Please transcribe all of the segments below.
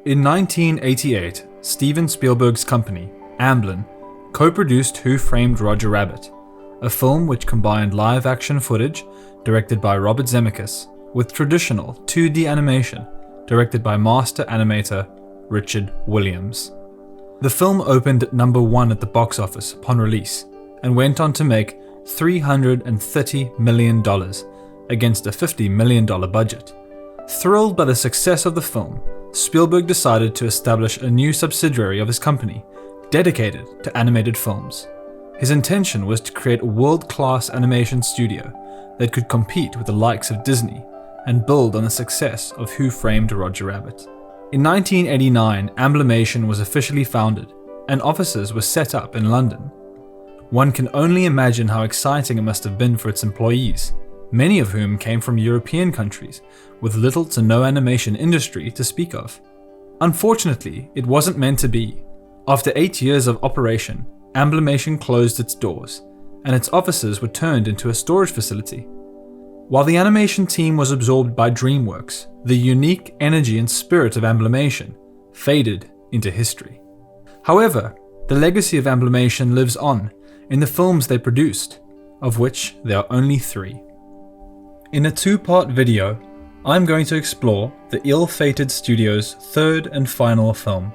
In 1988, Steven Spielberg's company, Amblin, co-produced Who Framed Roger Rabbit, a film which combined live-action footage, directed by Robert Zemeckis, with traditional 2D animation, directed by master animator Richard Williams. The film opened at number 1 at the box office upon release, and went on to make $330 million against a $50 million budget. Thrilled by the success of the film, Spielberg decided to establish a new subsidiary of his company, dedicated to animated films. His intention was to create a world-class animation studio that could compete with the likes of Disney and build on the success of Who Framed Roger Rabbit. In 1989, Amblimation was officially founded, and offices were set up in London. One can only imagine how exciting it must have been for its employees, many of whom came from European countries with little to no animation industry to speak of. Unfortunately, it wasn't meant to be. After 8 years of operation, Amblimation closed its doors, and its offices were turned into a storage facility. While the animation team was absorbed by DreamWorks, the unique energy and spirit of Amblimation faded into history. However, the legacy of Amblimation lives on in the films they produced, of which there are only 3. In a 2-part video, I'm going to explore the ill-fated studio's 3rd and final film,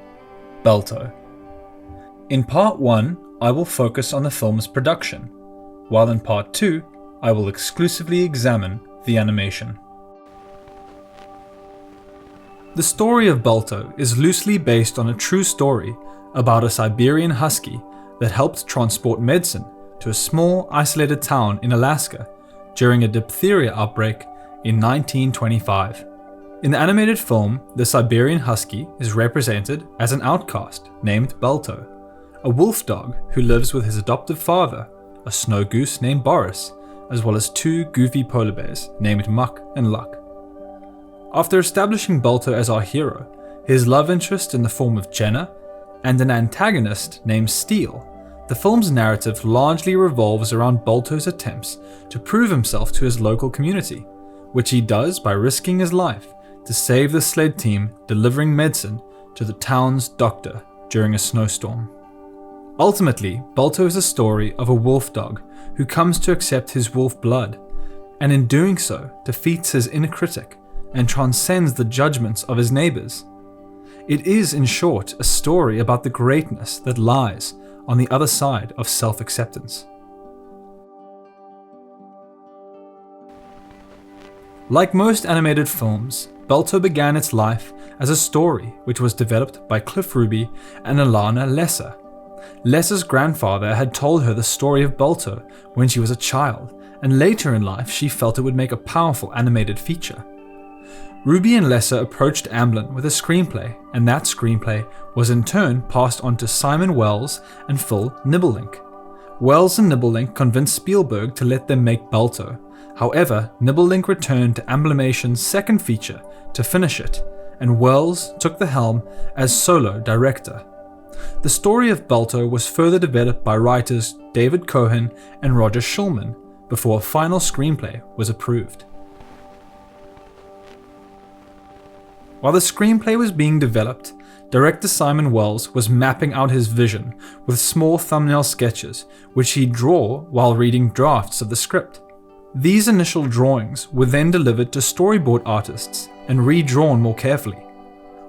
Balto. In part 1, I will focus on the film's production, while in part 2, I will exclusively examine the animation. The story of Balto is loosely based on a true story about a Siberian husky that helped transport medicine to a small isolated town in Alaska during a diphtheria outbreak in 1925. In the animated film, the Siberian husky is represented as an outcast named Balto, a wolf dog who lives with his adoptive father, a snow goose named Boris, as well as 2 goofy polar bears named Muck and Luck. After establishing Balto as our hero, his love interest in the form of Jenna, and an antagonist named Steel, the film's narrative largely revolves around Balto's attempts to prove himself to his local community, which he does by risking his life to save the sled team delivering medicine to the town's doctor during a snowstorm. Ultimately, Balto is a story of a wolf dog who comes to accept his wolf blood, and in doing so defeats his inner critic and transcends the judgments of his neighbors. It is, in short, a story about the greatness that lies on the other side of self-acceptance. Like most animated films, Balto began its life as a story which was developed by Cliff Ruby and Alana Lesser. Lesser's grandfather had told her the story of Balto when she was a child, and later in life she felt it would make a powerful animated feature. Ruby and Lesser approached Amblin with a screenplay, and that screenplay was in turn passed on to Simon Wells and Phil Nibelink. Wells and Nibelink convinced Spielberg to let them make Balto. However, Nibelink returned to Amblimation's second feature to finish it, and Wells took the helm as solo director. The story of Balto was further developed by writers David Cohen and Roger Schulman before a final screenplay was approved. While the screenplay was being developed, director Simon Wells was mapping out his vision with small thumbnail sketches which he'd draw while reading drafts of the script. These initial drawings were then delivered to storyboard artists and redrawn more carefully.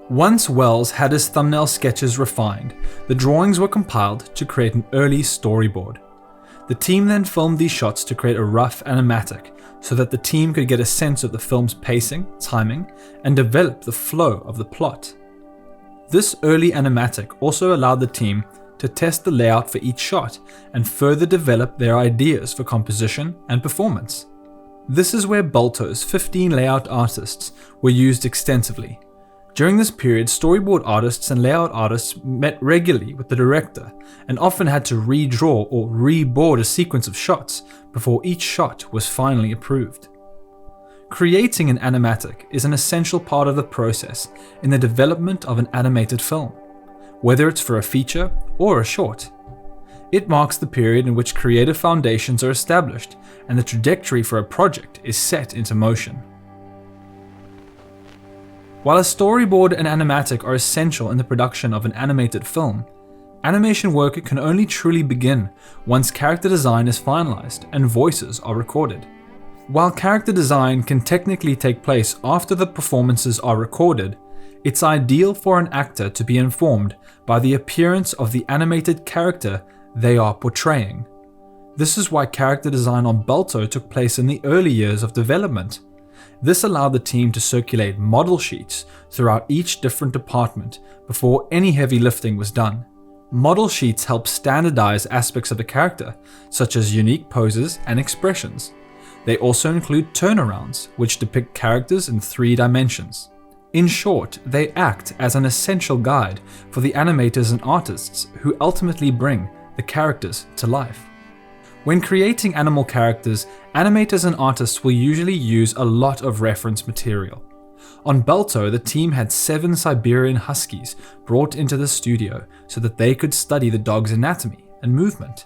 Once Wells had his thumbnail sketches refined, the drawings were compiled to create an early storyboard. The team then filmed these shots to create a rough animatic so that the team could get a sense of the film's pacing, timing, and develop the flow of the plot. This early animatic also allowed the team to test the layout for each shot and further develop their ideas for composition and performance. This is where Balto's 15 layout artists were used extensively. During this period, storyboard artists and layout artists met regularly with the director and often had to redraw or reboard a sequence of shots before each shot was finally approved. Creating an animatic is an essential part of the process in the development of an animated film, whether it's for a feature or a short. It marks the period in which creative foundations are established and the trajectory for a project is set into motion. While a storyboard and animatic are essential in the production of an animated film, animation work can only truly begin once character design is finalized and voices are recorded. While character design can technically take place after the performances are recorded, it's ideal for an actor to be informed by the appearance of the animated character they are portraying. This is why character design on Balto took place in the early years of development. This allowed the team to circulate model sheets throughout each different department before any heavy lifting was done. Model sheets help standardize aspects of the character, such as unique poses and expressions. They also include turnarounds, which depict characters in 3 dimensions. In short, they act as an essential guide for the animators and artists who ultimately bring the characters to life. When creating animal characters, animators and artists will usually use a lot of reference material. On Balto, the team had 7 Siberian Huskies brought into the studio so that they could study the dog's anatomy and movement.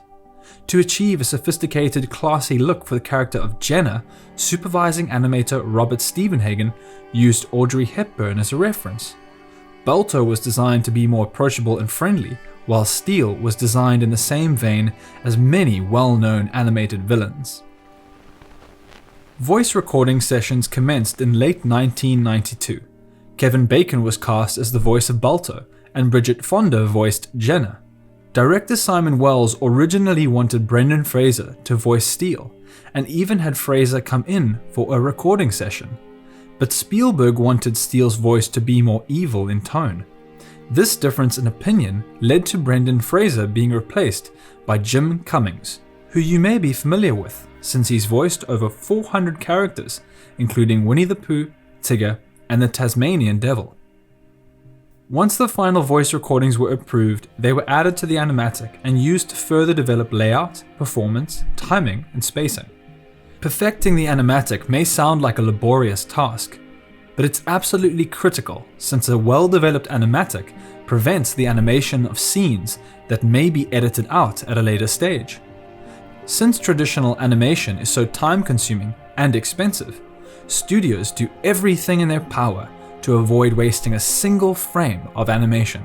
To achieve a sophisticated, classy look for the character of Jenna, supervising animator Robert Stevenhagen used Audrey Hepburn as a reference. Balto was designed to be more approachable and friendly, while Steel was designed in the same vein as many well-known animated villains. Voice recording sessions commenced in late 1992. Kevin Bacon was cast as the voice of Balto, and Bridget Fonda voiced Jenna. Director Simon Wells originally wanted Brendan Fraser to voice Steel, and even had Fraser come in for a recording session. But Spielberg wanted Steele's voice to be more evil in tone. This difference in opinion led to Brendan Fraser being replaced by Jim Cummings, who you may be familiar with since he's voiced over 400 characters, including Winnie the Pooh, Tigger, and the Tasmanian Devil. Once the final voice recordings were approved, they were added to the animatic and used to further develop layout, performance, timing, and spacing. Perfecting the animatic may sound like a laborious task, but it's absolutely critical since a well-developed animatic prevents the animation of scenes that may be edited out at a later stage. Since traditional animation is so time-consuming and expensive, studios do everything in their power to avoid wasting a single frame of animation.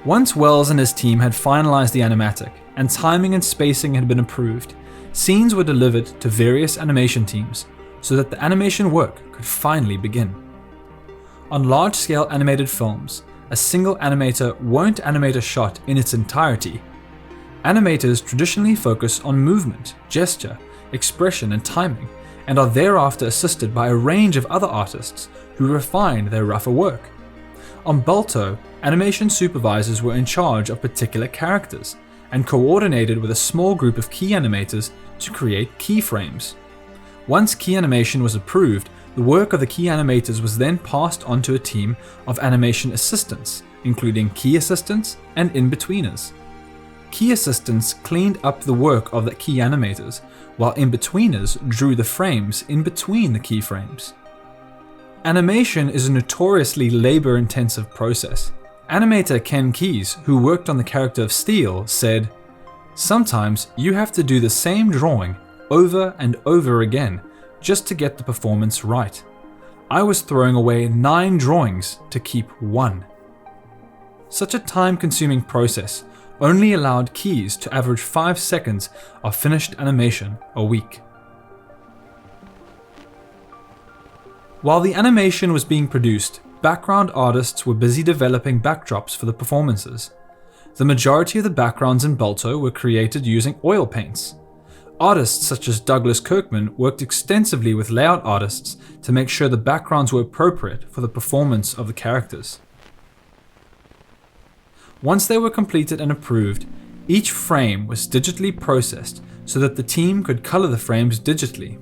Once Wells and his team had finalized the animatic and timing and spacing had been approved, scenes were delivered to various animation teams so that the animation work could finally begin. On large-scale animated films, a single animator won't animate a shot in its entirety. Animators traditionally focus on movement, gesture, expression, and timing, and are thereafter assisted by a range of other artists who refine their rougher work. On Balto, animation supervisors were in charge of particular characters and coordinated with a small group of key animators to create keyframes. Once key animation was approved, the work of the key animators was then passed on to a team of animation assistants, including key assistants and in-betweeners. Key assistants cleaned up the work of the key animators, while in-betweeners drew the frames in between the keyframes. Animation is a notoriously labor-intensive process. Animator Ken Keyes, who worked on the character of Steel, said, "Sometimes you have to do the same drawing over and over again just to get the performance right. I was throwing away 9 drawings to keep 1. Such a time-consuming process only allowed Keyes to average 5 seconds of finished animation a week. While the animation was being produced, background artists were busy developing backdrops for the performances. The majority of the backgrounds in Balto were created using oil paints. Artists such as Douglas Kirkman worked extensively with layout artists to make sure the backgrounds were appropriate for the performance of the characters. Once they were completed and approved, each frame was digitally processed so that the team could color the frames digitally.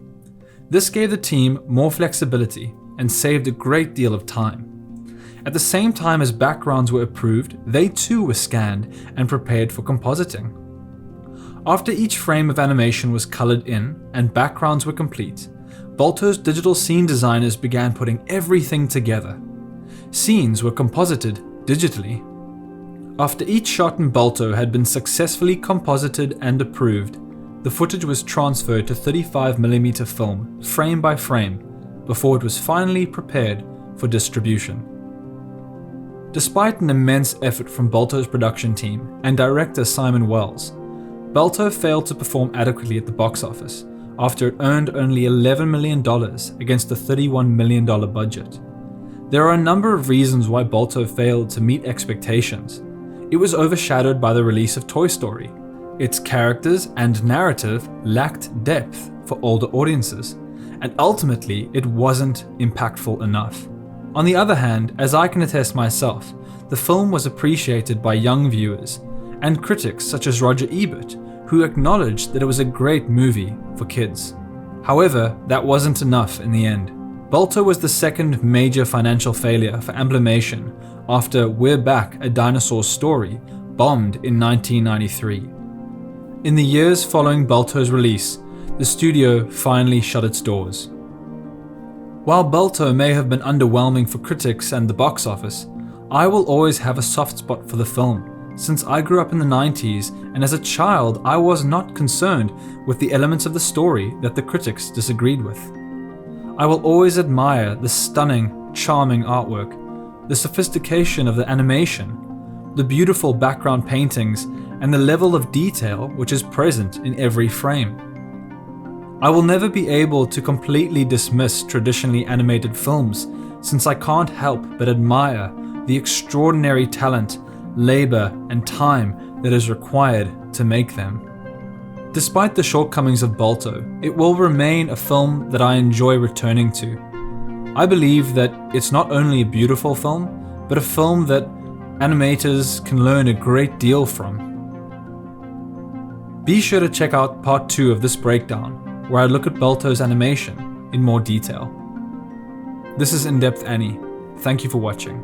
This gave the team more flexibility and saved a great deal of time. At the same time as backgrounds were approved, they too were scanned and prepared for compositing. After each frame of animation was colored in and backgrounds were complete, Balto's digital scene designers began putting everything together. Scenes were composited digitally. After each shot in Balto had been successfully composited and approved, the footage was transferred to 35mm film, frame by frame, before it was finally prepared for distribution. Despite an immense effort from Balto's production team and director Simon Wells, Balto failed to perform adequately at the box office after it earned only $11 million against a $31 million budget. There are a number of reasons why Balto failed to meet expectations. It was overshadowed by the release of Toy Story. Its characters and narrative lacked depth for older audiences, and ultimately it wasn't impactful enough. On the other hand, as I can attest myself, the film was appreciated by young viewers and critics such as Roger Ebert, who acknowledged that it was a great movie for kids. However, that wasn't enough in the end. Balto was the second major financial failure for Amblimation after We're Back, A Dinosaur Story bombed in 1993. In the years following Balto's release, the studio finally shut its doors. While Balto may have been underwhelming for critics and the box office, I will always have a soft spot for the film, since I grew up in the 90s and as a child I was not concerned with the elements of the story that the critics disagreed with. I will always admire the stunning, charming artwork, the sophistication of the animation, the beautiful background paintings, and the level of detail which is present in every frame. I will never be able to completely dismiss traditionally animated films, since I can't help but admire the extraordinary talent, labor, and time that is required to make them. Despite the shortcomings of Balto, it will remain a film that I enjoy returning to. I believe that it's not only a beautiful film, but a film that animators can learn a great deal from. Be sure to check out part 2 of this breakdown, where I look at Balto's animation in more detail. This is In-Depth Annie. Thank you for watching.